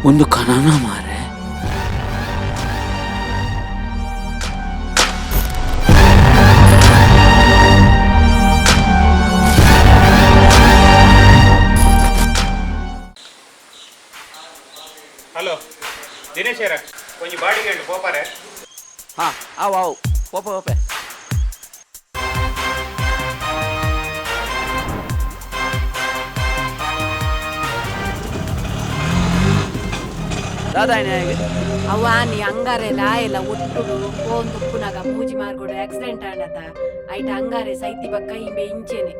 ಒಂದು ಕಣನ ಮಾರೆ. ಹಲೋ ದಿನೇಶರ ಕೊಂಚ ಬಾಡಿಗೆ ಉಂಟು ಪೋಪಾರೆ. ಹಾಂ ಆವು ಆವು ಓಪೆ ಓಪೆ. ಅವ್ವ ನೀ ಹಂಗಾರೆ ಲಾಯೆಲ್ಲ ಒಟ್ಟುಡು ಫೋನ್ ತುಪ್ಪುನಾಗ ಮೂಜಿ ಮಾರ್ಗೋಡು ಆಕ್ಸಿಡೆಂಟ್ ಆಂಡತ ಐಟ ಹಂಗಾರೆ ಸೈತಿ ಬಕ್ಕ ಹಿಂಬೆ ಇಂಚೆನೆ.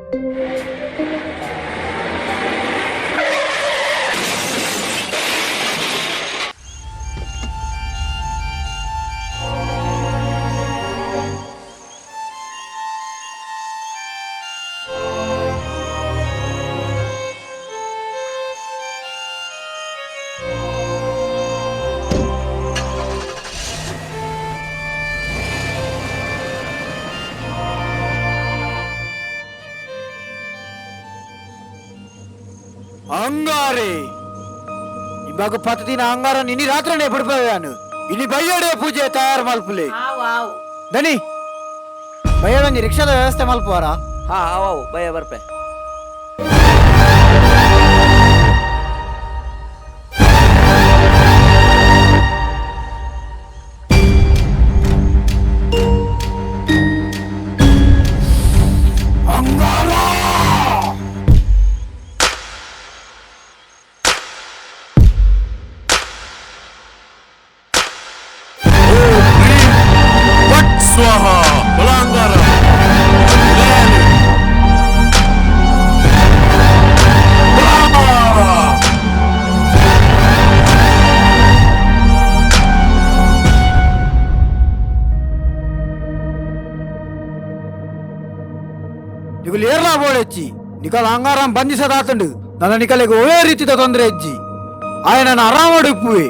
ಅಂಗಾರೆ ಇವಾಗ 10 ದಿನ ಅಂಗಾರ ನಿನ್ನೆ ರಾತ್ರಿನೇ ಬಿಡ್ಬಾನು ಇಲ್ಲಿ ಬಯ್ಯೋಡೆ ಪೂಜೆ ತಯಾರು ಮಲ್ಪುಲೆ. ಆವು ಆವು ದನಿ ಬಯ್ಯೋಡಂಜಿ ರಿಕ್ಷಾದ ವ್ಯವಸ್ಥೆ ಮಲ್ಪುವಾರ. ಹಾಂ ಆವು ಆವು ಬಯ್ಯ ಬರ್ಪೆ. स्वाहा बलांगार ನಿಕಲ್ ಏರ್ಲಾ ಬೋಳೆಚ್ಚಿ ನಿಕಲ್ ಅಂಗಾರಂ ಬಂಧಿಸದಾತಂಡು ನನ್ನ ನಿಕಲಿಗೆ ಒಳ್ಳೆ ರೀತಿದ ತೊಂದರೆ ಇಜ್ಜಿ ಆಯ ನನ್ನ ಆರಾಮಡು ಉಪ್ಪುವೆ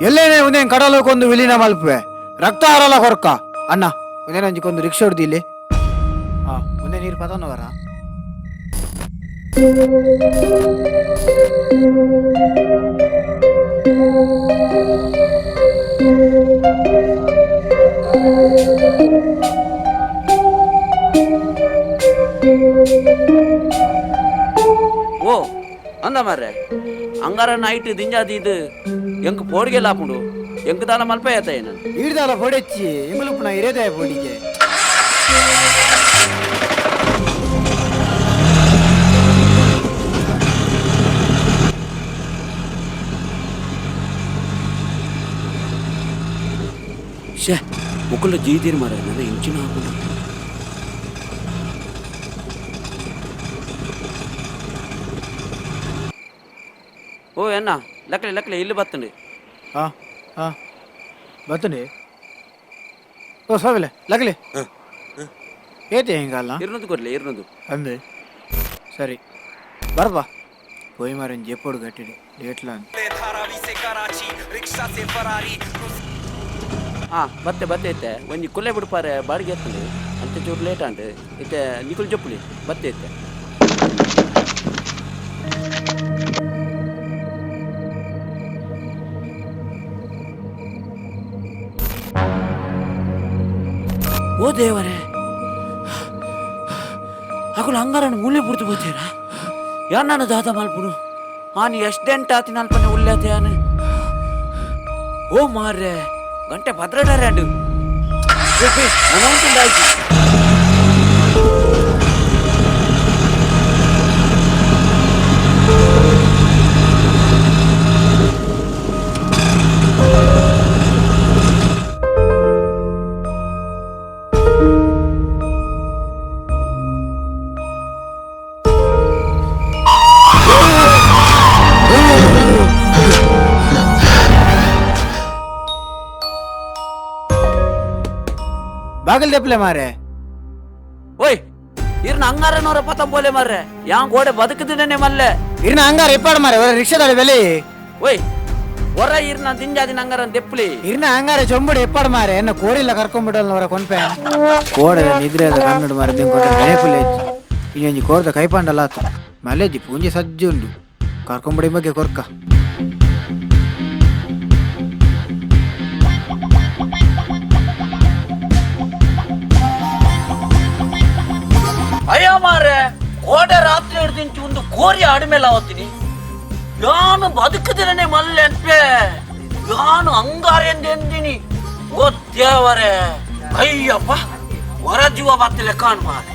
ಎಲ್ಲೇನೆ ಒಂದೇನು ಕಡಲಕ್ಕೊಂದು ವಿಲೀನ ಮಲ್ಪುವೆ ರಕ್ತ ಹರಲ ಕೊರ್ಕ ಅಣ್ಣ ಒಂದೇನ ಒಂಜಿಕೊಂದು ರಿಕ್ಷಾ ಹೊಡ್ದು ಇಲ್ಲಿ. ಹಾ ಒಂದೇ ನೀರು ಪತನವರ ಓ ಅಂದ ಮಾರ್ರೆ ಅಂಗಾರ ನೈಟ್ ದಿಂಜಾದಿ ಇದು ಎಂಕ್ ಪೋಡಿಗೆ ಲಾಪುಂಡು ಎಂಕ್ ದಾನ ಮಲ್ಪ ಏತ ಏನು ಈಡ್ದಾಲ ಪೊಡೆಚ್ಚಿ ಇಂಗುಲುಪ್ಪುನ ಇರೇದಾಯ ಪೊಡಿಗೆ ಶೇ ಮುಕ್ಕುಲ ಜೀದಿರ್ ಮಾರ ನನ್ನ ಇಂಚಿನ ಹಾಕೊಂಡು. ಓ ಎನ್ನ ಲಕ್ಲೆ ಲಕ್ಲೆ ಇಲ್ಲಿ ಬತ್ತಂಡಿ. ಹಾ ಹಾ ಬತ್ತನೆ ಓ ಸೋಗಲೆ ಲಗಲೆ ಏತೆ ಹಿಂಗಲ್ಲ ಇರ್ನದು ಕೊಡ್ಲಿ ಇರ್ನದು ಅಂದೆ ಸರಿ ಬರ್ಬಾ పోయి మరి చెప్పాడు గట్టిడి డేట్లా ಹಾಂ ಬತ್ತೆ ಬತ್ತೆ ಐತೆ ಒಂಜಿ ಕೊಲ್ಲೆ ಬಿಡ್ಪಾರೆ ಬಾಡಿಗೆ ಎತ್ತಂಡು ಅಂತ ಚೂರು ಲೇಟ್ ಅಂಡು ಇತ್ತೆ ನಿಕುಲ್ ಜಪ್ಪುಲಿ ಬತ್ತೆ ಐತೆ. ಓ ದೇವರೇ ಅಕಲು ಹಂಗಾರನ್ನು ಮೂಲೆ ಪುಡ್ತು ಬೋತೀರಾ ಯಾರು ನಾನು ದಾದ ಮಲ್ಪುಡು ಆನ್ ಎಷ್ಟೆಂಟ ಆತಿನಲ್ಪನೆ ಉಳ್ಳತೆಯಾನು ಓ ಮಾರ್ರೆ ಗಂಟೆ ಭದ್ರಡಾರ್ಯಾಂಡು ನಾನು ಉಂಟುಂದಾಯ್ತು ಬಾಗಿಲ್ ದೆಪ್ಲೆ ಮಾರೆ ಓಯ್ ಇರ್ನ ಅಂಗಾರನವರ ಪತಂ ಬೋಲೆ ಮಾರ್ರೆ ಯಾನ್ ಗೋಡೆ ಬದುಕುದಿನೇ ಮಲ್ಲೆ ಇರ್ನ ಹಂಗಾರ ಎಪ್ಪಾಡು ಮಾರೆ ರಿಕ್ಷಾದಲ್ಲಿ ಬೆಲೆ ಓಯ್ ಹೊರ ಇರ್ನ ದಿಂಜಾದಿನ ಅಂಗಾರನ್ ದೆಪ್ಲಿ ಇರ್ನ ಹಂಗಾರ ಚೊಂಬುಡು ಎಪ್ಪಾಡು ಮಾರೆ ಎನ್ನ ಕೋರಿಲ್ಲ ಕರ್ಕೊಂಡ್ಬಿಡಲ್ಲ ಅವರ ಕೊನ್ಪೆ ಕೋಡೆ ನಿದ್ರೆ ಅದ ಕನ್ನಡ ಮಾರ ದಿಂಕೊಟ್ಟ ಬೆಳೆಪುಲೆ ಇನ್ನೊಂಜಿ ಕೋರ್ದ ಕೈಪಾಂಡಲ್ಲ ಆತು ಮಲೆಜ್ಜಿ ಪೂಂಜಿ ಸಜ್ಜಿ ಉಂಡು ಕರ್ಕೊಂಬಿಡಿ ಬಗ್ಗೆ ಕೊರ್ಕ ಅಯ್ಯ ಮಾರ್ರೆ ಕೋಡೆ ರಾತ್ರಿ ಹಿಡ್ದಿಂಚು ಒಂದು ಕೋರಿ ಆಡ್ಮೇಲೆ ಅವತ್ತೀನಿ ಯಾನು ಬದುಕುದಿರನೆ ಮಲ್ಲೆ ಅನ್ಪೆ ಯಾನು ಅಂಗಾರೆಂದೆಂದಿನಿ ಗೊತ್ತೇವರೆ ಅಯ್ಯಪ್ಪ ಹೊರ ಜೀವ ಬತ್ತಲೆ ಕಾಣ್ ಮಾರೆ